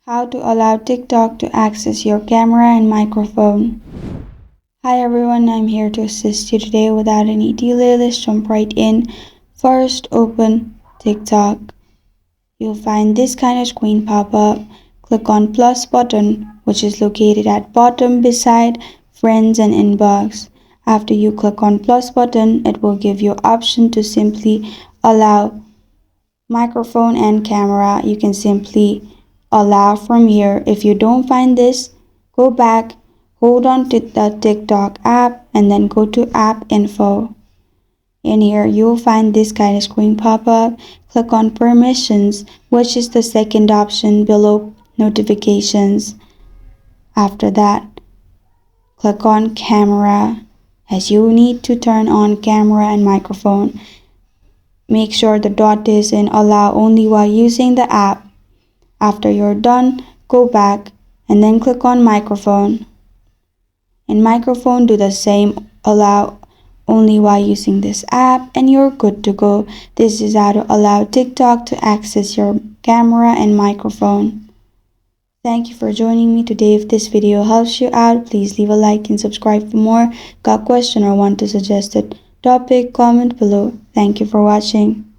How to allow TikTok to access your camera and microphone. Hi everyone, I'm here to assist you today. Without any delay, let's jump right in. First, open TikTok. You'll find this kind of screen pop up. Click on plus button, which is located at bottom beside friends and inbox. After you click on plus button, it will give you option to simply allow microphone and camera. You can simply allow from here. If you don't find this, go back, hold on to the TikTok app, and then go to app info. In here, you'll find this kind of screen pop up. Click on permissions, which is the second option below notifications. After that, click on camera, as you need to turn on camera and microphone. Make sure the dot is in allow only while using the app. After you're done, go back and then click on microphone. In microphone, do the same, allow only while using this app, and you're good to go. This is how to allow TikTok to access your camera and microphone. Thank you for joining me today. If this video helps you out, please leave a like and subscribe for more. Got a question or want to suggest a topic? Comment below. Thank you for watching.